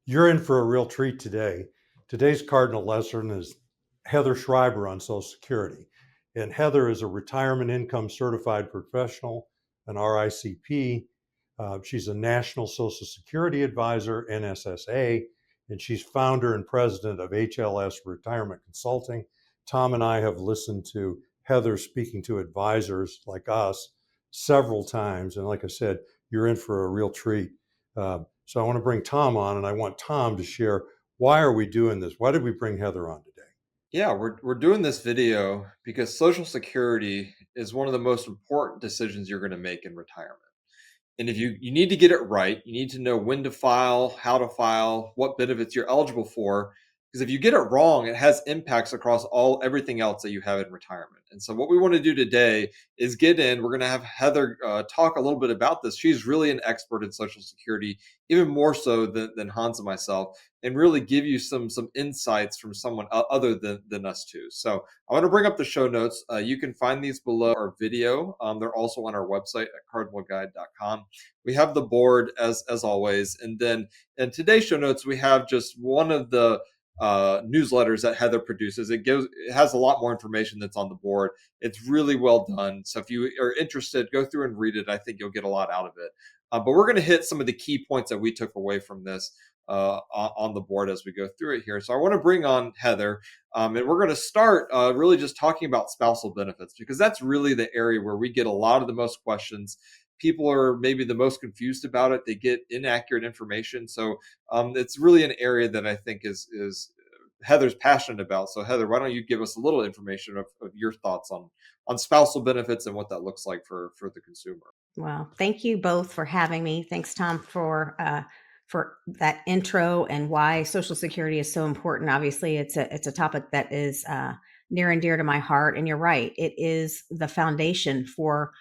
You're in for a real treat today. Today's Cardinal lesson is Heather Schreiber on Social Security. And Heather is a retirement income certified professional, an RICP. She's a National Social Security Advisor, NSSA, and she's founder and president of HLS Retirement Consulting. Tom and I have listened to Heather speaking to advisors like us several times. And like I said, you're in for a real treat. So I want to bring Tom on, and I want Tom to share why are we doing this? Why did we bring Heather on today? Yeah, we're doing this video because Social Security is one of the most important decisions you're going to make in retirement. And if you need to get it right, you need to know when to file, how to file, what benefits you're eligible for. Because if you get it wrong, it has impacts across everything else that you have in retirement. And so, what we want to do today is get in. We're going to have Heather talk a little bit about this. She's really an expert in Social Security, even more so than Hans and myself, and really give you some insights from someone other than us two. So, I want to bring up the show notes. You can find these below our video. They're also on our website at cardinalguide.com. We have the board as always, and then in today's show notes we have just one of the newsletters that Heather produces. It has a lot more information that's on the board. It's really well done. So if you are interested, go through and read it. I think you'll get a lot out of it. But we're going to hit some of the key points that we took away from this on the board as we go through it here. So I want to bring on Heather, and we're going to start really just talking about spousal benefits, because that's really the area where we get a lot of the most questions. People are maybe the most confused about it. They get inaccurate information. So it's really an area that I think is Heather's passionate about. So Heather, why don't you give us a little information of your thoughts on spousal benefits and what that looks like for the consumer? Well, thank you both for having me. Thanks, Tom, for that intro and why Social Security is so important. Obviously, it's a topic that is near and dear to my heart. And you're right; it is the foundation for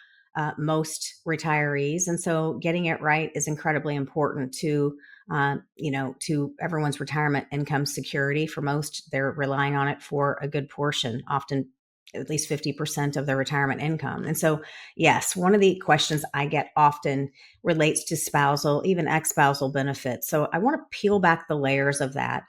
most retirees, and so getting it right is incredibly important to everyone's retirement income security. For most, they're relying on it for a good portion, often at least 50% of their retirement income. And so, yes, one of the questions I get often relates to spousal, even ex-spousal benefits. So I want to peel back the layers of that.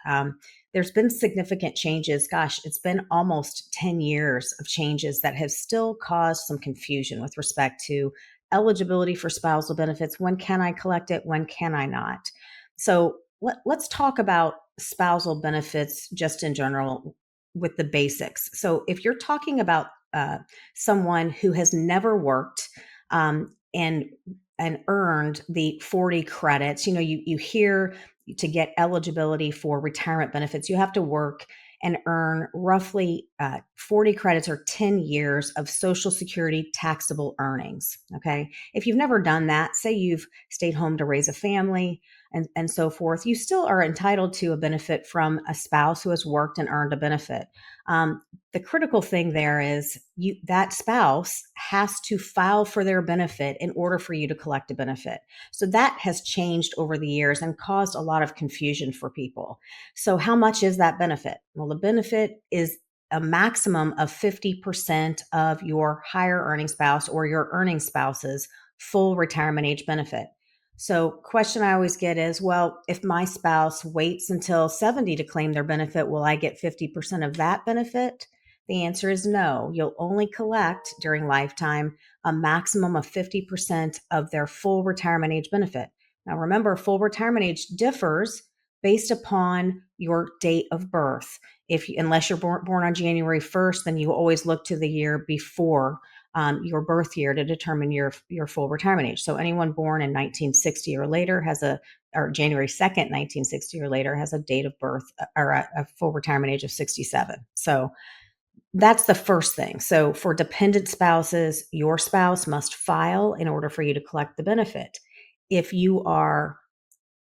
There's been significant changes. Gosh, it's been almost 10 years of changes that have still caused some confusion with respect to eligibility for spousal benefits. When can I collect it? When can I not? So let's talk about spousal benefits just in general with the basics. So if you're talking about someone who has never worked and earned the 40 credits, you hear to get eligibility for retirement benefits, you have to work and earn roughly 40 credits or 10 years of Social Security taxable earnings. Okay. If you've never done that, say you've stayed home to raise a family and so forth, you still are entitled to a benefit from a spouse who has worked and earned a benefit. The critical thing there is that spouse has to file for their benefit in order for you to collect a benefit. So that has changed over the years and caused a lot of confusion for people. So how much is that benefit? Well, the benefit is a maximum of 50% of your higher earning spouse or your earning spouse's full retirement age benefit. So question I always get is, well, if my spouse waits until 70 to claim their benefit, will I get 50% of that benefit? The answer is no. You'll only collect during lifetime a maximum of 50% of their full retirement age benefit. Now remember, full retirement age differs based upon your date of birth. Unless you're born on January 1st, then you always look to the year before your birth year to determine your full retirement age. So anyone born in 1960 or later or January 2nd, 1960 or later has a date of birth or a full retirement age of 67. So that's the first thing. So for dependent spouses, your spouse must file in order for you to collect the benefit. If you are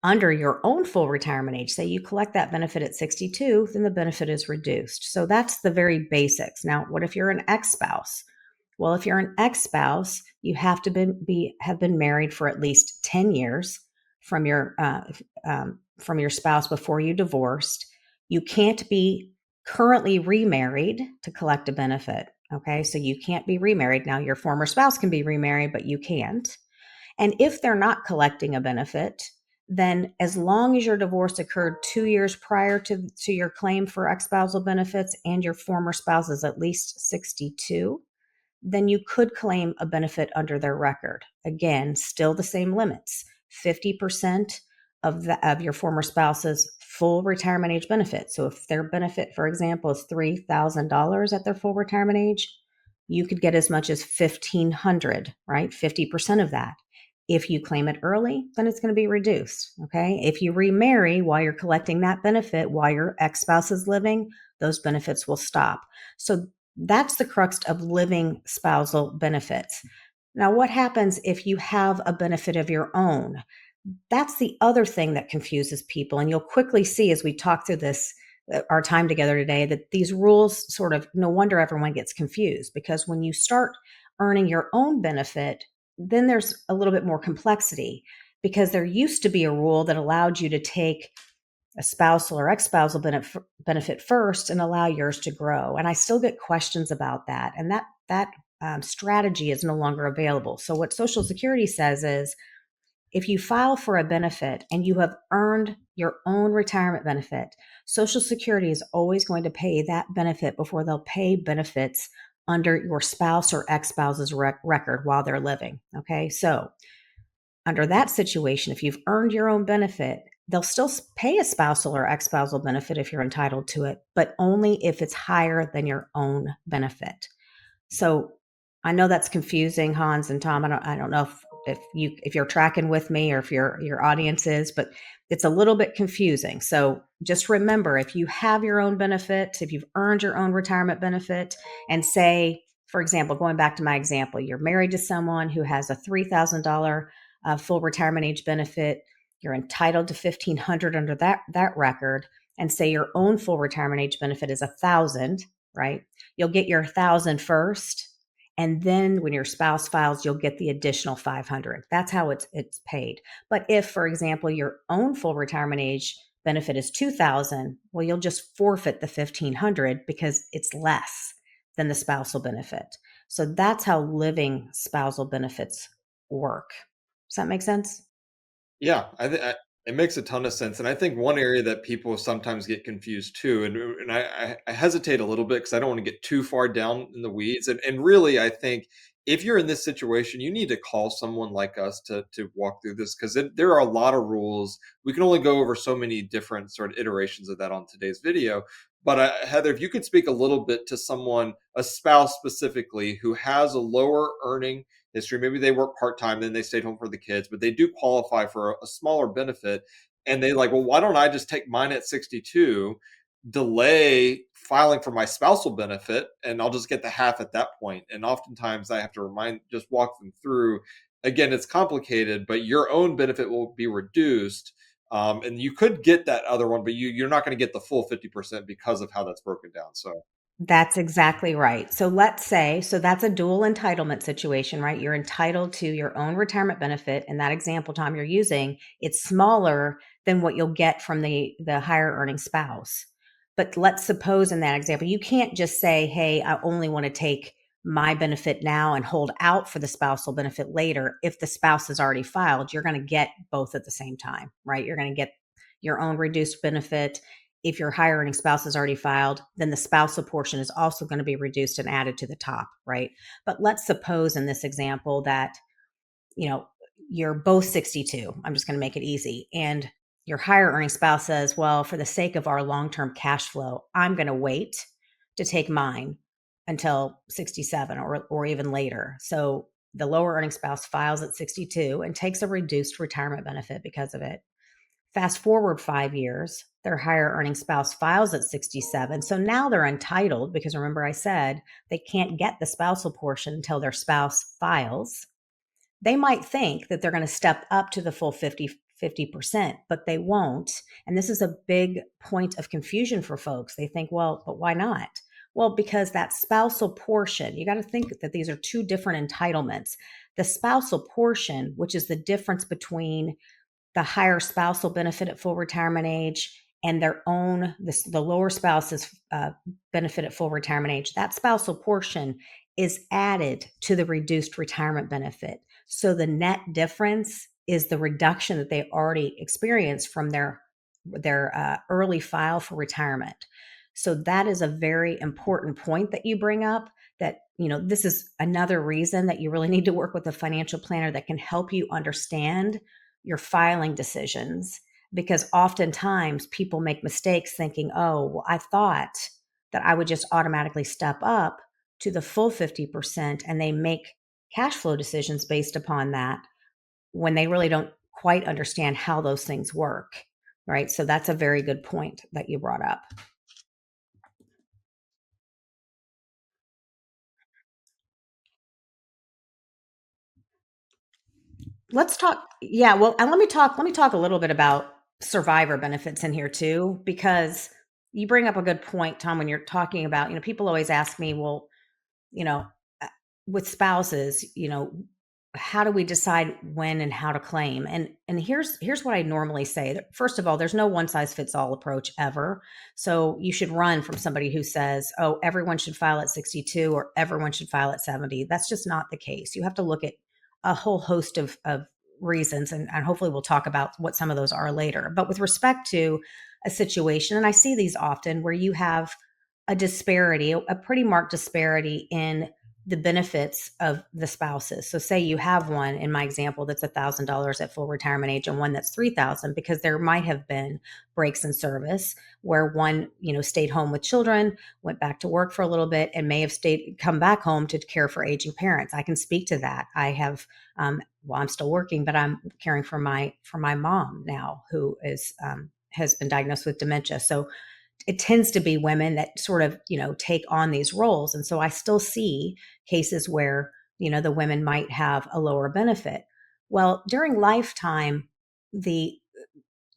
under your own full retirement age, say you collect that benefit at 62, then the benefit is reduced. So that's the very basics. Now, what if you're an ex-spouse? Well, if you're an ex-spouse, you have to have been married for at least 10 years from your spouse before you divorced. You can't be currently remarried to collect a benefit. Okay, so you can't be remarried. Now, your former spouse can be remarried, but you can't. And if they're not collecting a benefit, then as long as your divorce occurred 2 years prior to your claim for ex-spousal benefits and your former spouse is at least 62, then you could claim a benefit under their record. Again, still the same limits. 50% of your former spouse's full retirement age benefit. So if their benefit, for example, is $3,000 at their full retirement age, you could get as much as $1,500, right? 50% of that. If you claim it early, then it's going to be reduced. Okay. If you remarry while you're collecting that benefit, while your ex-spouse is living, those benefits will stop. So that's the crux of living spousal benefits. Now, what happens if you have a benefit of your own? That's the other thing that confuses people. And you'll quickly see as we talk through this, our time together today, that these rules sort of, no wonder everyone gets confused, because when you start earning your own benefit, then there's a little bit more complexity, because there used to be a rule that allowed you to take a spousal or ex-spousal benefit first and allow yours to grow. And I still get questions about that. And that strategy is no longer available. So what Social Security says is, if you file for a benefit and you have earned your own retirement benefit, Social Security is always going to pay that benefit before they'll pay benefits under your spouse or ex-spouse's record while they're living. Okay, so under that situation, if you've earned your own benefit, they'll still pay a spousal or ex-spousal benefit if you're entitled to it, but only if it's higher than your own benefit. So I know that's confusing, Hans and Tom. I don't know if you're tracking with me or if your audience is, but it's a little bit confusing. So just remember, if you have your own benefit, if you've earned your own retirement benefit, and say, for example, going back to my example, you're married to someone who has a $3,000 full retirement age benefit, you're entitled to $1,500 under that record, and say your own full retirement age benefit is $1,000, right? You'll get your $1,000 first, and then when your spouse files, you'll get the additional $500. That's how it's paid. But if, for example, your own full retirement age benefit is $2,000, well, you'll just forfeit the $1,500 because it's less than the spousal benefit. So that's how living spousal benefits work. Does that make sense? Yeah, it makes a ton of sense, and I think one area that people sometimes get confused too, and I hesitate a little bit because I don't want to get too far down in the weeds, and really I think if you're in this situation, you need to call someone like us to walk through this, because there are a lot of rules. We can only go over so many different sort of iterations of that on today's video. But Heather, if you could speak a little bit to someone, a spouse specifically, who has a lower earning history. Maybe they work part-time, then they stayed home for the kids, but they do qualify for a smaller benefit. And they like, well, why don't I just take mine at 62, delay filing for my spousal benefit, and I'll just get the half at that point. And oftentimes I have to just walk them through. Again, it's complicated, but your own benefit will be reduced. And you could get that other one, but you're not going to get the full 50% because of how that's broken down. So That's exactly right. So let's say, so that's a dual entitlement situation, right? You're entitled to your own retirement benefit. In that example, Tom, you're using, it's smaller than what you'll get from the higher earning spouse. But let's suppose in that example, you can't just say, hey, I only want to take my benefit now and hold out for the spousal benefit later. If the spouse has already filed, you're going to get both at the same time, right? You're going to get your own reduced benefit. If your higher earning spouse has already filed, then the spousal portion is also going to be reduced and added to the top, right? But let's suppose in this example that, you know, you're both 62. I'm just going to make it easy. And your higher earning spouse says, well, for the sake of our long-term cash flow, I'm going to wait to take mine until 67 or even later. So the lower earning spouse files at 62 and takes a reduced retirement benefit because of it. Fast forward 5 years, their higher earning spouse files at 67. So now they're entitled, because remember I said they can't get the spousal portion until their spouse files. They might think that they're going to step up to the full 50%, but they won't. And this is a big point of confusion for folks. They think, well, but why not? Well, because that spousal portion, you got to think that these are two different entitlements. The spousal portion, which is the difference between the higher spousal benefit at full retirement age and their own, the lower spouse's benefit at full retirement age, that spousal portion is added to the reduced retirement benefit. So the net difference is the reduction that they already experienced from their early file for retirement. So that is a very important point that you bring up, that, this is another reason that you really need to work with a financial planner that can help you understand your filing decisions, because oftentimes people make mistakes thinking, oh, well, I thought that I would just automatically step up to the full 50%, and they make cash flow decisions based upon that when they really don't quite understand how those things work, right? So that's a very good point that you brought up. Let's talk. Yeah, well, and let me talk a little bit about survivor benefits in here too, because you bring up a good point, Tom, when you're talking about, people always ask me, well, you know, uh, with spouses, how do we decide when and how to claim? And here's what I normally say. First of all, there's no one size fits all approach ever. So you should run from somebody who says, "Oh, everyone should file at 62 or everyone should file at 70." That's just not the case. You have to look at a whole host of reasons, and hopefully we'll talk about what some of those are later. But with respect to a situation, and I see these often where you have a disparity, a pretty marked disparity in the benefits of the spouses. So say you have one in my example that's $1,000 at full retirement age and one that's 3,000, because there might have been breaks in service where one, stayed home with children, went back to work for a little bit, and may have come back home to care for aging parents. I can speak to that. I have, well, I'm still working, but I'm caring for my mom now, who has been diagnosed with dementia. So it tends to be women that sort of, take on these roles. And so I still see cases where, the women might have a lower benefit. Well, during lifetime, the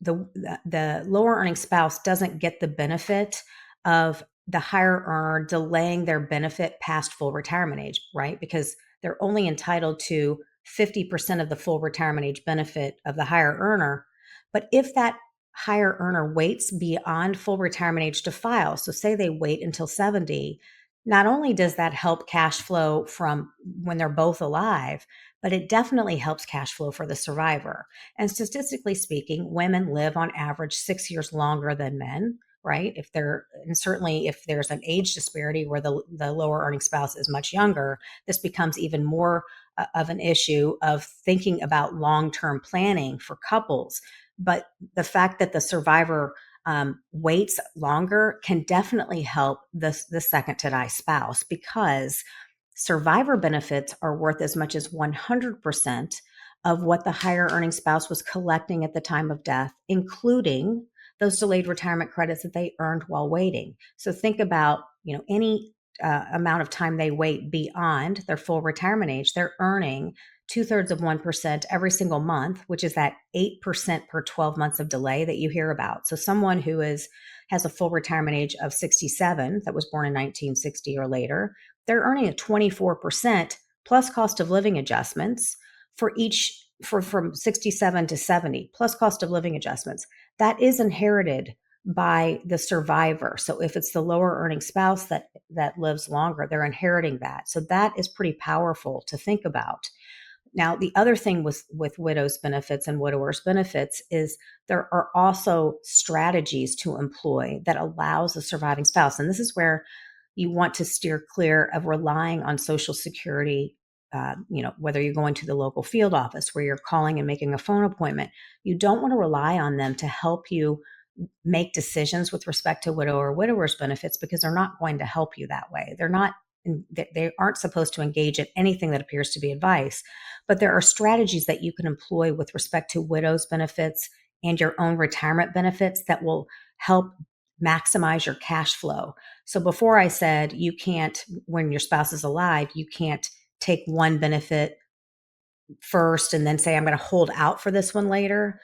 the lower earning spouse doesn't get the benefit of the higher earner delaying their benefit past full retirement age, right? Because they're only entitled to 50% of the full retirement age benefit of the higher earner. But if that higher earner waits beyond full retirement age to file, so say they wait until 70, not only does that help cash flow from when they're both alive, but it definitely helps cash flow for the survivor. And statistically speaking, women live on average 6 years longer than men, right? And certainly if there's an age disparity where the lower earning spouse is much younger, this becomes even more of an issue of thinking about long-term planning for couples. But the fact that the survivor waits longer can definitely help the second to die spouse, because survivor benefits are worth as much as 100% of what the higher earning spouse was collecting at the time of death, including those delayed retirement credits that they earned while waiting. So think about, any amount of time they wait beyond their full retirement age, they're earning 2/3 of 1% every single month, which is that 8% per 12 months of delay that you hear about. So someone who has a full retirement age of 67 that was born in 1960 or later, they're earning a 24% plus cost of living adjustments from 67 to 70 plus cost of living adjustments. That is inherited by the survivor. So if it's the lower earning spouse that lives longer, they're inheriting that. So that is pretty powerful to think about. Now, the other thing with widows benefits and widowers benefits is there are also strategies to employ that allows a surviving spouse. And this is where you want to steer clear of relying on Social Security. Whether you're going to the local field office where you're calling and making a phone appointment, you don't want to rely on them to help you make decisions with respect to widow or widowers benefits, because they're not going to help you that way. They aren't supposed to engage in anything that appears to be advice, but there are strategies that you can employ with respect to widows benefits and your own retirement benefits that will help maximize your cash flow. So before I said you can't, when your spouse is alive, you can't take one benefit first and then say, I'm going to hold out for this one later.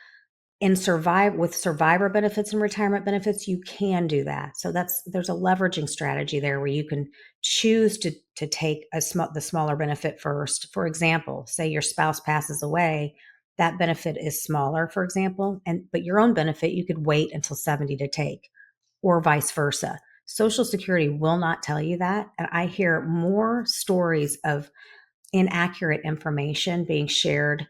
With survivor benefits and retirement benefits, you can do that. So there's a leveraging strategy there where you can choose to take the smaller benefit first. For example, say your spouse passes away, that benefit is smaller, for example, but your own benefit you could wait until 70 to take, or vice versa. Social Security will not tell you that, and I hear more stories of inaccurate information being shared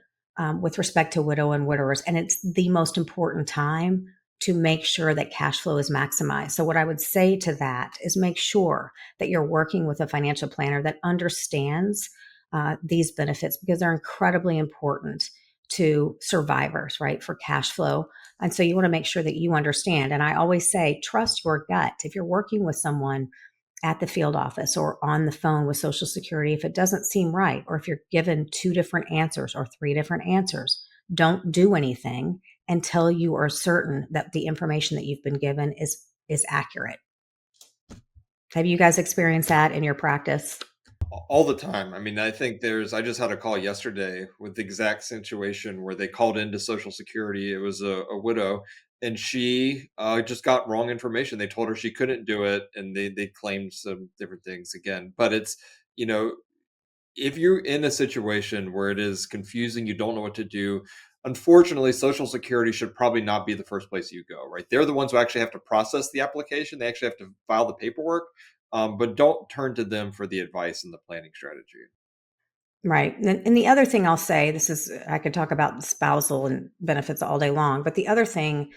with respect to widow and widowers. And it's the most important time to make sure that cash flow is maximized. So what I would say to that is make sure that you're working with a financial planner that understands these benefits, because they're incredibly important to survivors, right, for cash flow. And so you want to make sure that you understand. And I always say, trust your gut. If you're working with someone at the field office or on the phone with Social Security, if it doesn't seem right, or if you're given 2 different answers or 3 different answers, don't do anything until you are certain that the information that you've been given is accurate. Have you guys experienced that in your practice? All the time. I mean, I think I just had a call yesterday with the exact situation where they called into Social Security. It was a widow, and she just got wrong information. They told her she couldn't do it, and they claimed some different things again. But it's, you know, if you're in a situation where it is confusing, you don't know what to do, unfortunately, Social Security should probably not be the first place you go, right? They're the ones who actually have to process the application. They actually have to file the paperwork, but don't turn to them for the advice and the planning strategy. Right. And the other thing I'll say, I could talk about spousal and benefits all day long, but the other thing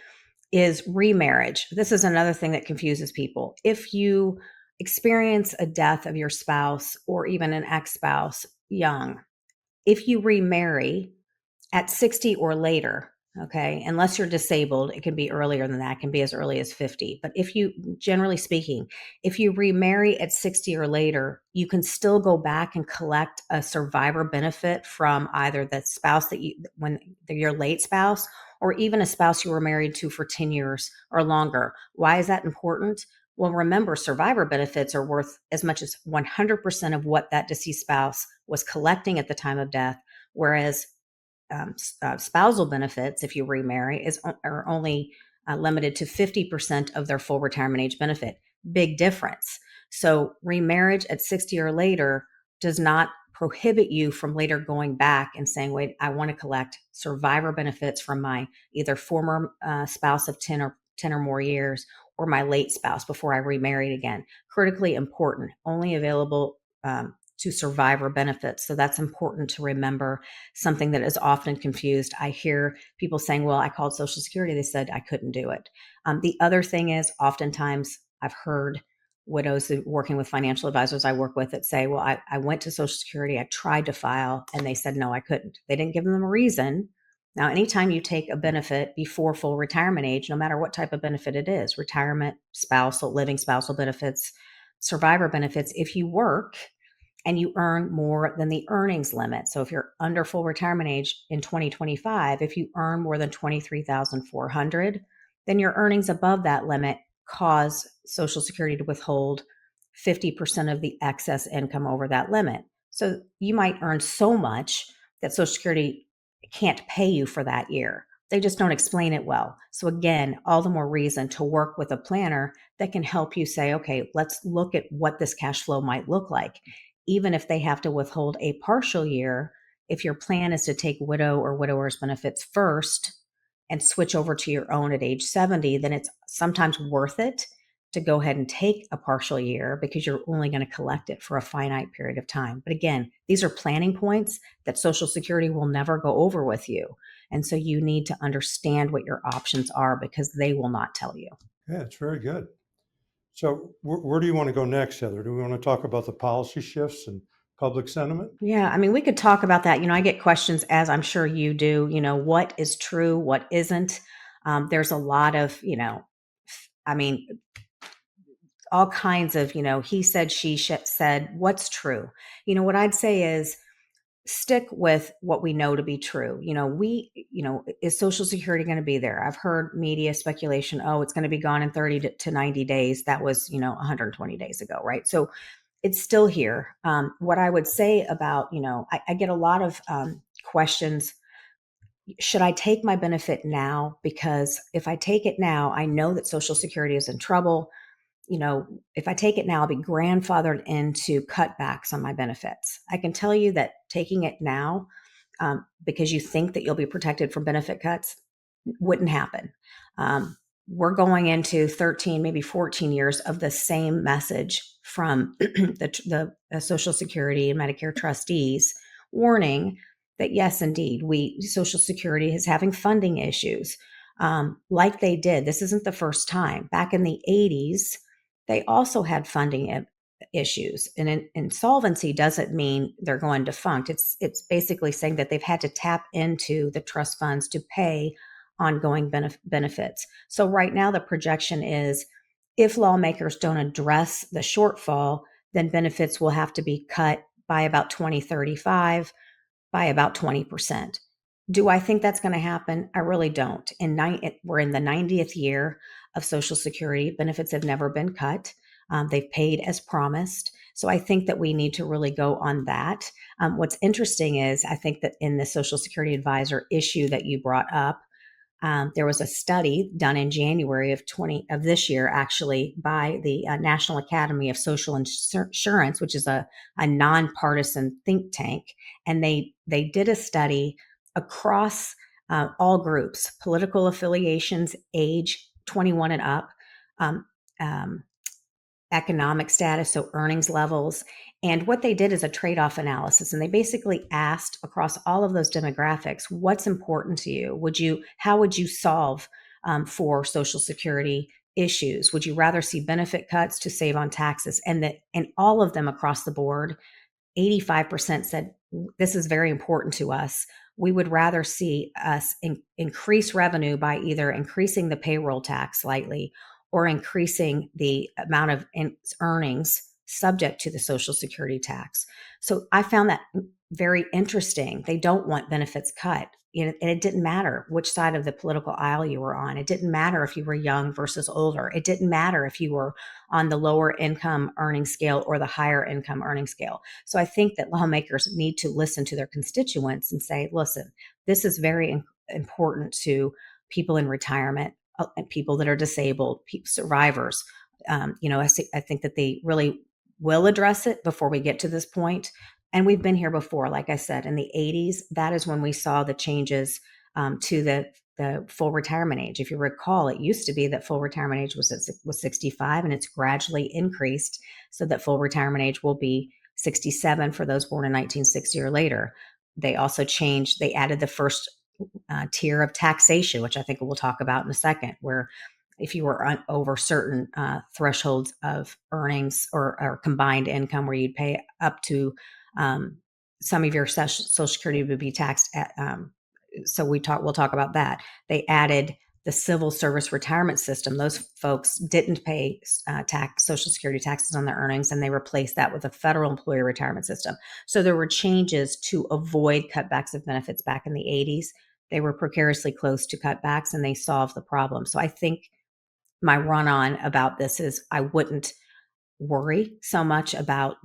is remarriage. This is another thing that confuses people. If you experience a death of your spouse or even an ex-spouse young, if you remarry at 60 or later, okay, unless you're disabled, it can be earlier than that, it can be as early as 50. But generally speaking, if you remarry at 60 or later, you can still go back and collect a survivor benefit from either the spouse when your late spouse, or even a spouse you were married to for 10 years or longer. Why is that important? Well, remember, survivor benefits are worth as much as 100% of what that deceased spouse was collecting at the time of death, whereas spousal benefits, if you remarry, are only limited to 50% of their full retirement age benefit. Big difference. So remarriage at 60 or later does not prohibit you from later going back and saying, wait, I want to collect survivor benefits from my either former spouse of 10 or more years, or my late spouse before I remarried again. Critically important, only available to survivor benefits. So that's important to remember, something that is often confused. I hear people saying, well, I called Social Security. They said I couldn't do it. The other thing is, oftentimes I've heard widows working with financial advisors I work with that say, well, I went to Social Security, I tried to file, and they said, no, I couldn't. They didn't give them a reason. Now, anytime you take a benefit before full retirement age, no matter what type of benefit it is, retirement, spousal, living spousal benefits, survivor benefits, if you work and you earn more than the earnings limit. So if you're under full retirement age in 2025, if you earn more than 23,400, then your earnings above that limit cause Social Security to withhold 50% of the excess income over that limit. So you might earn so much that Social Security can't pay you for that year. They just don't explain it well. So again, all the more reason to work with a planner that can help you say, okay, let's look at what this cash flow might look like. Even if they have to withhold a partial year, if your plan is to take widow or widower's benefits first and switch over to your own at age 70, then it's sometimes worth it to go ahead and take a partial year, because you're only going to collect it for a finite period of time. But again, these are planning points that Social Security will never go over with you. And so you need to understand what your options are, because they will not tell you. Yeah, it's very good. So where do you want to go next, Heather? Do we want to talk about the policy shifts and public sentiment? Yeah, I mean, we could talk about that. I get questions, as I'm sure you do, what is true, what isn't. There's a lot of, I mean, all kinds of, he said, she said, what's true? What I'd say is stick with what we know to be true. Is Social Security going to be there? I've heard media speculation, oh, it's going to be gone in 30 to 90 days. That was, 120 days ago, right? So it's still here. What I would say about, I get a lot of questions. Should I take my benefit now? Because if I take it now, I know that Social Security is in trouble. If I take it now, I'll be grandfathered into cutbacks on my benefits. I can tell you that taking it now, because you think that you'll be protected from benefit cuts, wouldn't happen. We're going into 13, maybe 14 years of the same message from the Social Security and Medicare trustees, warning that yes, indeed, Social Security is having funding issues, like they did. This isn't the first time. Back in the 80s, they also had funding issues. And insolvency doesn't mean they're going defunct. It's basically saying that they've had to tap into the trust funds to pay ongoing benefits. So right now, the projection is if lawmakers don't address the shortfall, then benefits will have to be cut by about 2035 by about 20%. Do I think that's going to happen? I really don't. We're in the 90th year of Social Security. Benefits have never been cut. They've paid as promised. So I think that we need to really go on that. What's interesting is I think that in the Social Security Advisor issue that you brought up, there was a study done in January of this year, actually, by the National Academy of Social Insurance, which is a nonpartisan think tank, and they did a study across all groups, political affiliations, age 21 and up, um, um, economic status, so earnings levels. And what they did is a trade off analysis. And they basically asked across all of those demographics, what's important to you? How would you solve for Social Security issues? Would you rather see benefit cuts to save on taxes? And all of them across the board, 85% said, this is very important to us. We would rather see us increase revenue by either increasing the payroll tax slightly or increasing the amount of earnings subject to the Social Security tax. So I found that very interesting. They don't want benefits cut. And it didn't matter which side of the political aisle you were on. It didn't matter if you were young versus older. It didn't matter if you were on the lower income earning scale or the higher income earning scale. So I think that lawmakers need to listen to their constituents and say, listen, this is very important to people in retirement, and people that are disabled, survivors. I think that they really will address it before we get to this point. And we've been here before. Like I said, in the 80s, that is when we saw the changes to the full retirement age. If you recall, it used to be that full retirement age was 65, and it's gradually increased so that full retirement age will be 67 for those born in 1960 or later. They also they added the first tier of taxation, which I think we'll talk about in a second, where if you were over certain thresholds of earnings or combined income, where you'd pay up to some of your Social Security would be taxed at. So we'll talk about that. They added the civil service retirement system. Those folks didn't pay Social Security taxes on their earnings, and they replaced that with a federal employee retirement system. So there were changes to avoid cutbacks of benefits back in the 80s. They were precariously close to cutbacks, and they solved the problem. So I think my run on about this is I wouldn't worry so much about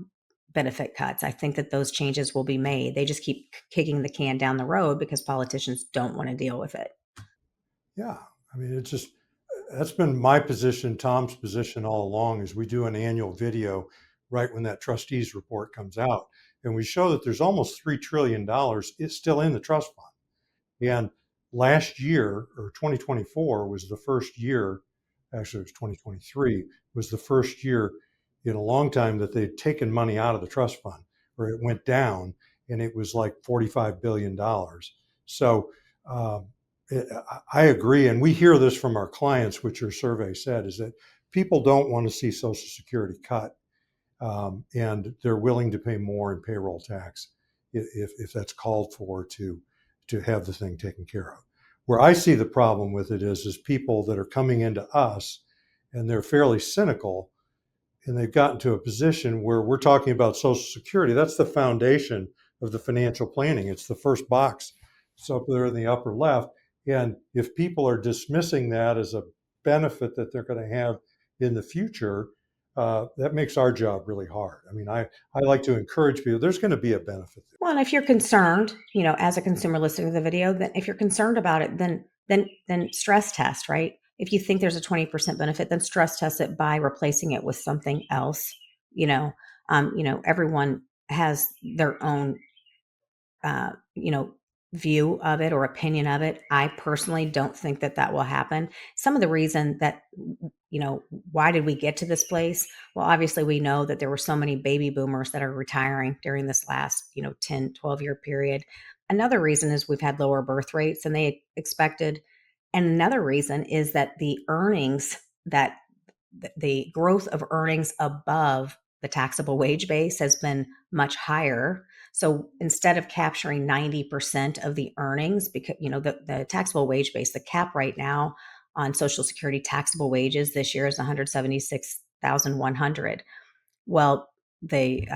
benefit cuts. I think that those changes will be made. They just keep kicking the can down the road because politicians don't want to deal with it. Yeah, I mean, that's been my position, Tom's position all along, is we do an annual video right when that trustees report comes out. And we show that there's almost $3 trillion is still in the trust fund. And last year, or 2024, was the first year, actually, it was 2023, was the first year in a long time that they'd taken money out of the trust fund, or it went down, and it was like $45 billion. So I agree. And we hear this from our clients, which your survey said, is that people don't want to see Social Security cut. And they're willing to pay more in payroll tax if that's called for to have the thing taken care of. Where I see the problem with it is people that are coming into us and they're fairly cynical, and they've gotten to a position where we're talking about Social Security. That's the foundation of the financial planning. It's the first box. It's up there in the upper left. And if people are dismissing that as a benefit that they're going to have in the future, that makes our job really hard. I mean, I like to encourage people, there's going to be a benefit there. Well, and if you're concerned, as a consumer listening to the video, then if you're concerned about it, then stress test, right? If you think there's a 20% benefit, then stress test it by replacing it with something else. Everyone has their own view of it or opinion of it. I personally don't think that will happen. Some of the reason that, why did we get to this place? Well, obviously we know that there were so many baby boomers that are retiring during this last, 10, 12 year period. another reason is we've had lower birth rates than they expected. And another reason is that the growth of earnings above the taxable wage base has been much higher. So instead of capturing 90% of the earnings, because the taxable wage base, the cap right now on Social Security taxable wages this year is 176,100. Well, the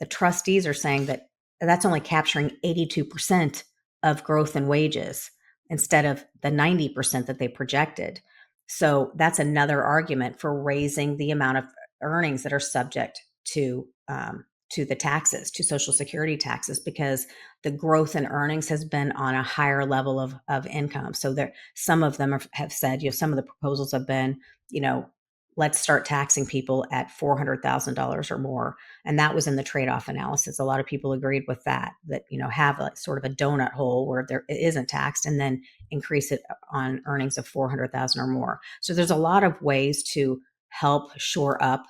trustees are saying that that's only capturing 82% of growth in wages instead of the 90% that they projected. So that's another argument for raising the amount of earnings that are subject to the taxes, to Social Security taxes, because the growth in earnings has been on a higher level of income. So there, some of them have said, some of the proposals have been, let's start taxing people at $400,000 or more. And that was in the trade-off analysis. A lot of people agreed with that, have a sort of a donut hole where it isn't taxed, and then increase it on earnings of 400,000 or more. So there's a lot of ways to help shore up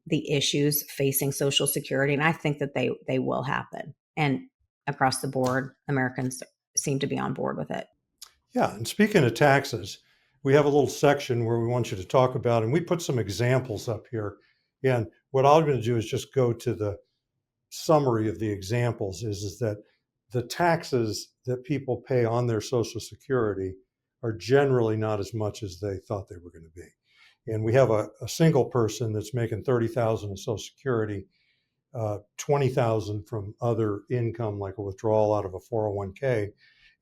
the issues facing Social Security. And I think that they will happen. And across the board, Americans seem to be on board with it. Yeah, and speaking of taxes, we have a little section where we want you to talk about, and we put some examples up here. And what I'm going to do is just go to the summary of the examples is that the taxes that people pay on their Social Security are generally not as much as they thought they were going to be. And we have a single person that's making 30,000 in Social Security, 20,000 from other income, like a withdrawal out of a 401k,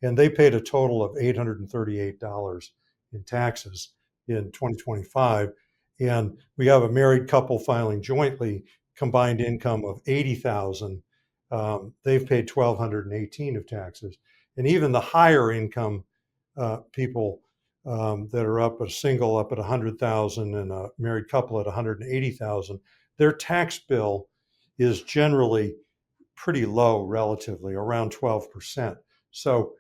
and they paid a total of $838 in taxes in 2025. And we have a married couple filing jointly, combined income of 80,000. They've paid 1,218 of taxes, and even the higher income people that are up, a single up at 100,000 and a married couple at 180,000, their tax bill is generally pretty low relatively, around 12%. So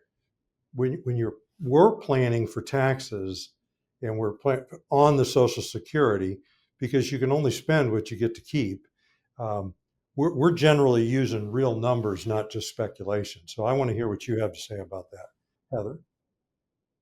we're planning for taxes, and we're on the Social Security, because you can only spend what you get to keep. We're generally using real numbers, not just speculation. So I want to hear what you have to say about that, Heather.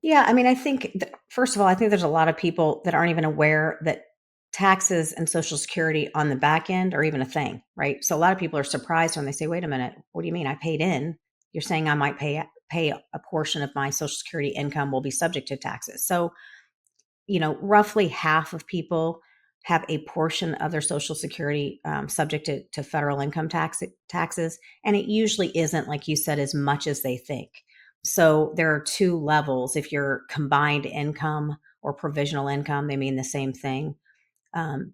Yeah, I mean, I think first of all, I think there's a lot of people that aren't even aware that taxes and Social Security on the back end are even a thing, right? So a lot of people are surprised when they say, "Wait a minute, what do you mean I paid in? You're saying I might pay a portion of my Social Security income will be subject to taxes." So roughly half of people have a portion of their Social Security subject to federal income taxes. And it usually isn't, like you said, as much as they think. So there are two levels. If you're combined income or provisional income, they mean the same thing.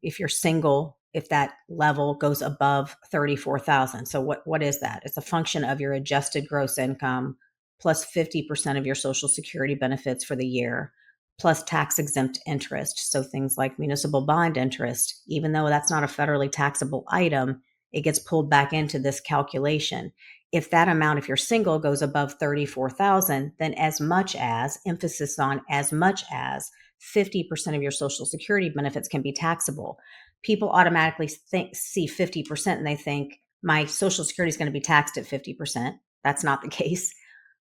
If you're single, if that level goes above 34,000. So what is that? It's a function of your adjusted gross income plus 50% of your Social Security benefits for the year, plus tax exempt interest. So things like municipal bond interest, even though that's not a federally taxable item, it gets pulled back into this calculation. If that amount, if you're single, goes above 34,000, then as much as, emphasis on as much as, 50% of your Social Security benefits can be taxable. People automatically see 50% and they think my Social Security is going to be taxed at 50%. That's not the case.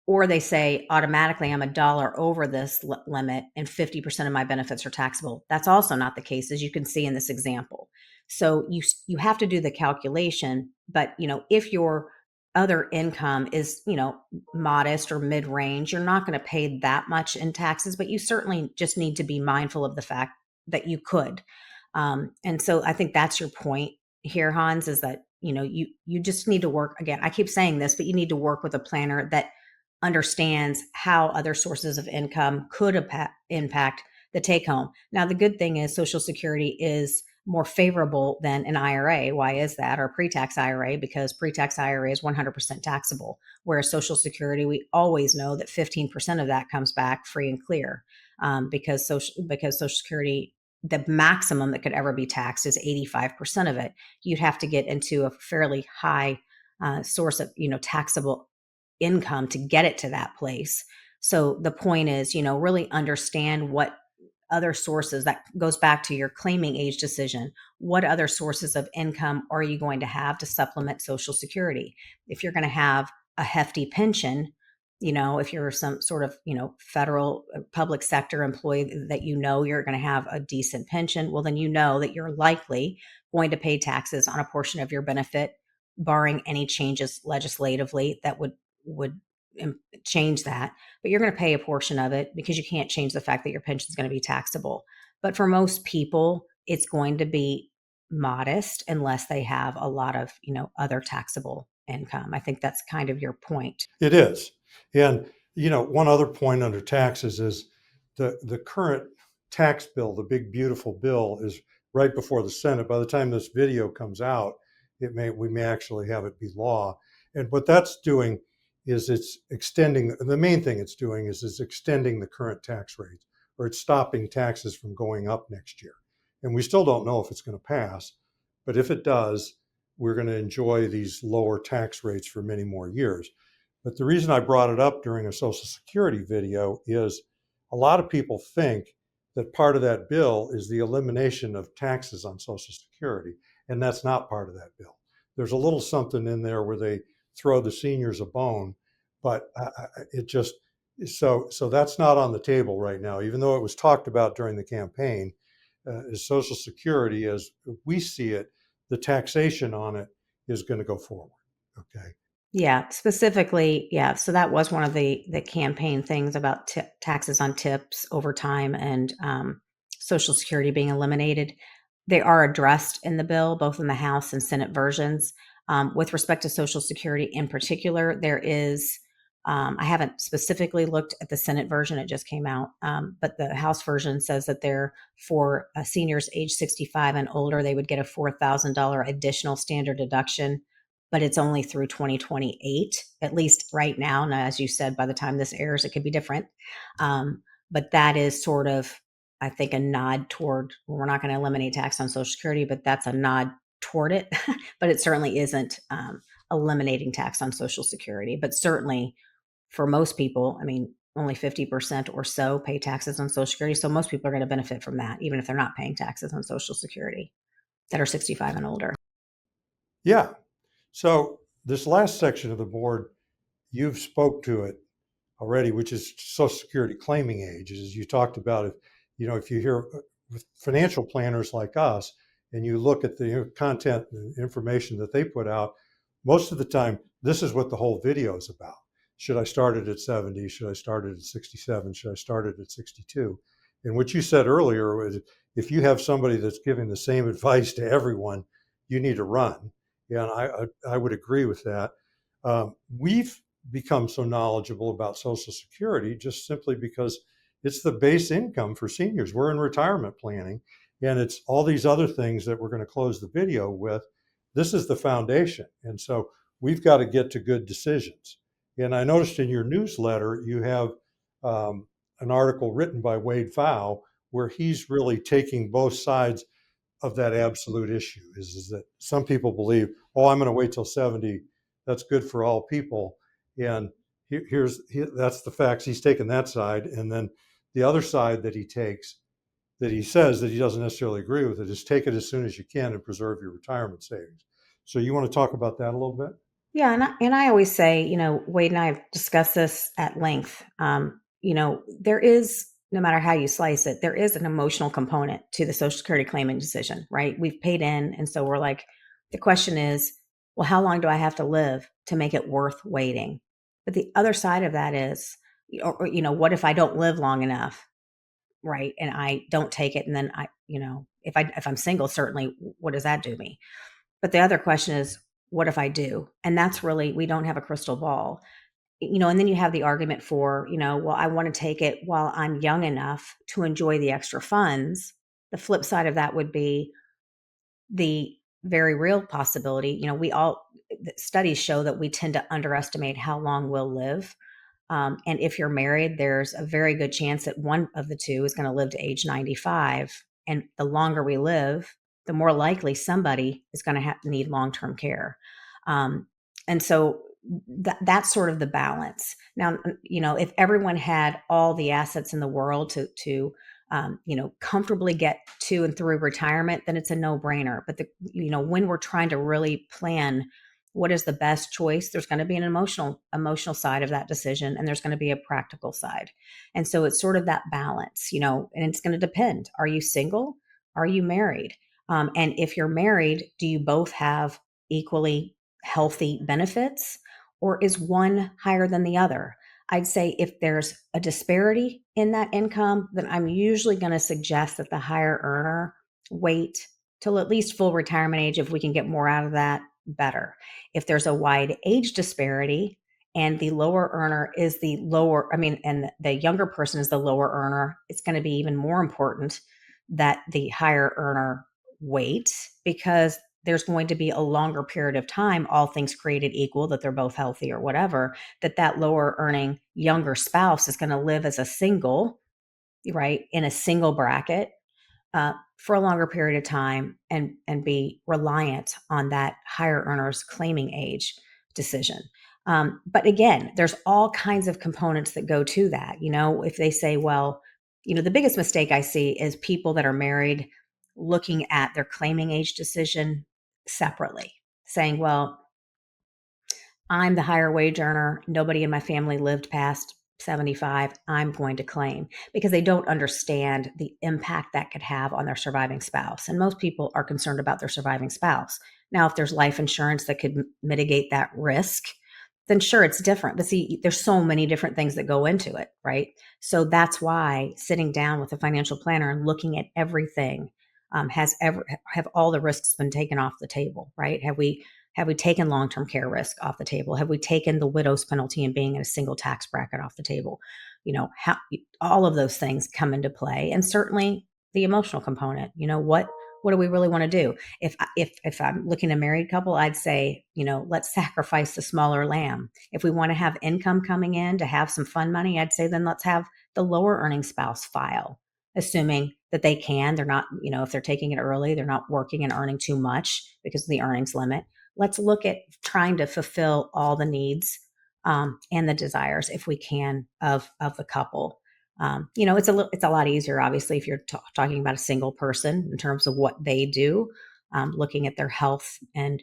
Or they say automatically I'm a dollar over this limit and 50% of my benefits are taxable. That's also not the case, as you can see in this example. So you have to do the calculation, but if your other income is modest or mid-range, you're not going to pay that much in taxes, but you certainly just need to be mindful of the fact that you could. And so I think that's your point here, Hans, is that you just need to work. Again, I keep saying this, but you need to work with a planner that understands how other sources of income could impact the take home. Now, the good thing is Social Security is more favorable than an IRA. Why is that? Or pre-tax IRA, because pre-tax IRA is 100% taxable, whereas Social Security, we always know that 15% of that comes back free and clear, because Social Security, the maximum that could ever be taxed is 85% of it. You'd have to get into a fairly high source of taxable income to get it to that place. So the point is, really understand what other sources, that goes back to your claiming age decision. What other sources of income are you going to have to supplement Social Security? If you're going to have a hefty pension, if you're some sort of, federal public sector employee that you're going to have a decent pension, well, then that you're likely going to pay taxes on a portion of your benefit, barring any changes legislatively that would change that. But you're going to pay a portion of it because you can't change the fact that your pension is going to be taxable. But for most people, it's going to be modest unless they have a lot of, other taxable income. I think that's kind of your point. It is. And, one other point under taxes is the current tax bill, the big, beautiful bill, is right before the Senate. By the time this video comes out, we may actually have it be law. And what that's doing is it's extending, the main thing it's doing is it's extending the current tax rates, or it's stopping taxes from going up next year. And we still don't know if it's going to pass, but if it does, we're going to enjoy these lower tax rates for many more years. But the reason I brought it up during a Social Security video is a lot of people think that part of that bill is the elimination of taxes on Social Security, and that's not part of that bill. There's a little something in there where they throw the seniors a bone, but it just so that's not on the table right now, even though it was talked about during the campaign. Social Security, as we see it, the taxation on it is going to go forward. Okay. Yeah, specifically, yeah. So that was one of the campaign things about taxes on tips over time and Social Security being eliminated. They are addressed in the bill, both in the House and Senate versions. With respect to Social Security in particular, there is. I haven't specifically looked at the Senate version; it just came out. But the House version says that they're for seniors age 65 and older, they would get a $4,000 additional standard deduction, but it's only through 2028, at least right now. Now, as you said, by the time this airs, it could be different. But that is sort of, I think, a nod toward, well, we're not going to eliminate tax on Social Security, but that's a nod toward it. But it certainly isn't eliminating tax on Social Security. But certainly for most people, I mean, only 50% or so pay taxes on Social Security. So most people are going to benefit from that, even if they're not paying taxes on Social Security that are 65 and older. Yeah. So this last section of the board, you've spoke to it already, which is Social Security claiming age. As you talked about, if you hear with financial planners like us, and you look at the content and information that they put out, most of the time, this is what the whole video is about. Should I start it at 70? Should I start it at 67? Should I start it at 62? And what you said earlier was, if you have somebody that's giving the same advice to everyone, you need to run. Yeah, and I would agree with that. We've become so knowledgeable about Social Security just simply because it's the base income for seniors. We're in retirement planning, and it's all these other things that we're going to close the video with. This is the foundation. And so we've got to get to good decisions. And I noticed in your newsletter, you have an article written by Wade Pfau where he's really taking both sides of that absolute issue. Is that some people believe, oh, I'm going to wait till 70. That's good for all people. And that's the facts. He's taken that side. And then the other side that he takes, that he says that he doesn't necessarily agree with it, is take it as soon as you can and preserve your retirement savings. So you want to talk about that a little bit? Yeah, and I always say, Wade and I have discussed this at length. There is, no matter how you slice it, there is an emotional component to the Social Security claiming decision, right? We've paid in, and so we're like, the question is, well, how long do I have to live to make it worth waiting? But the other side of that is, what if I don't live long enough, right? And I don't take it, and then if I'm single, certainly, what does that do me? But the other question is, what if I do? And that's really, we don't have a crystal ball, and then you have the argument for, well, I want to take it while I'm young enough to enjoy the extra funds. The flip side of that would be the very real possibility, studies show that we tend to underestimate how long we'll live. And if you're married, there's a very good chance that one of the two is going to live to age 95. And the longer we live, the more likely somebody is going to need long-term care. And so that's sort of the balance. Now, if everyone had all the assets in the world to comfortably get to and through retirement, then it's a no-brainer. But when we're trying to really plan what is the best choice? There's going to be an emotional side of that decision, and there's going to be a practical side. And so it's sort of that balance, and it's going to depend. Are you single? Are you married? And if you're married, do you both have equally healthy benefits, or is one higher than the other? I'd say if there's a disparity in that income, then I'm usually going to suggest that the higher earner wait till at least full retirement age. If we can get more out of that, better. If there's a wide age disparity and the lower earner is the lower, and the younger person is the lower earner, it's going to be even more important that the higher earner wait, because there's going to be a longer period of time, all things created equal, that they're both healthy or whatever, that lower earning younger spouse is going to live as a single, right, in a single bracket for a longer period of time, and be reliant on that higher earner's claiming age decision. But again, there's all kinds of components that go to that. If they say, well, the biggest mistake I see is people that are married looking at their claiming age decision separately, saying, well, I'm the higher wage earner. Nobody in my family lived past 75. I'm going to claim, because they don't understand the impact that could have on their surviving spouse. And most people are concerned about their surviving spouse. Now, if there's life insurance that could mitigate that risk, then sure, it's different. But see, there's so many different things that go into it, right? So that's why sitting down with a financial planner and looking at everything, have all the risks been taken off the table, right? Have we taken long-term care risk off the table? Have we taken the widow's penalty and being in a single tax bracket off the table? All of those things come into play, and certainly the emotional component. What do we really want to do? If I'm looking at a married couple, I'd say, let's sacrifice the smaller lamb. If we want to have income coming in to have some fun money, I'd say then let's have the lower earning spouse file, assuming that they can. They're not, if they're taking it early, they're not working and earning too much because of the earnings limit. Let's look at trying to fulfill all the needs and the desires, if we can, of the couple. It's a lot easier, obviously, if you're talking about a single person in terms of what they do, looking at their health and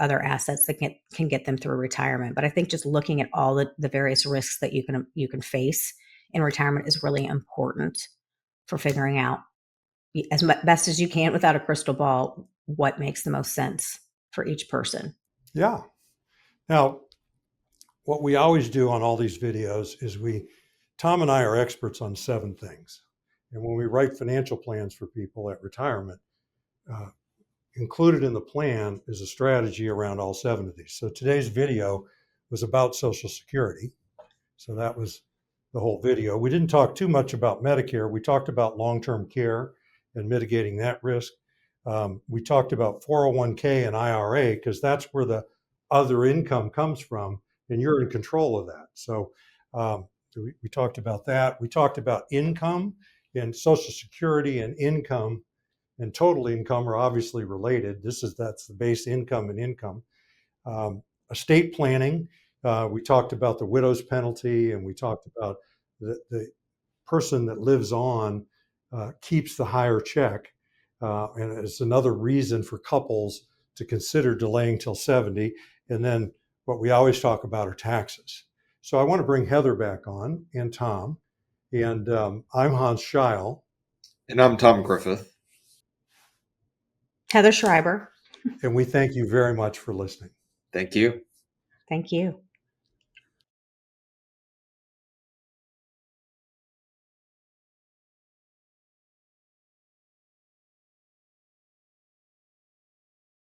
other assets that can get them through retirement. But I think just looking at all the various risks that you can face in retirement is really important for figuring out, as best as you can without a crystal ball, what makes the most sense for each person. Yeah. Now, what we always do on all these videos is Tom and I are experts on 7 things. And when we write financial plans for people at retirement, included in the plan is a strategy around all 7 of these. So today's video was about Social Security. So that was the whole video. We didn't talk too much about Medicare. We talked about long-term care and mitigating that risk. We talked about 401k and IRA, because that's where the other income comes from, and you're in control of that. So we talked about that. We talked about income, and Social Security and income and total income are obviously related. That's the base income and income. Estate planning. We talked about the widow's penalty, and we talked about the person that lives on keeps the higher check. And it's another reason for couples to consider delaying till 70. And then what we always talk about are taxes. So I want to bring Heather back on, and Tom. And I'm Hans Scheil. And I'm Tom Griffith. Heather Schreiber. And we thank you very much for listening. Thank you. Thank you.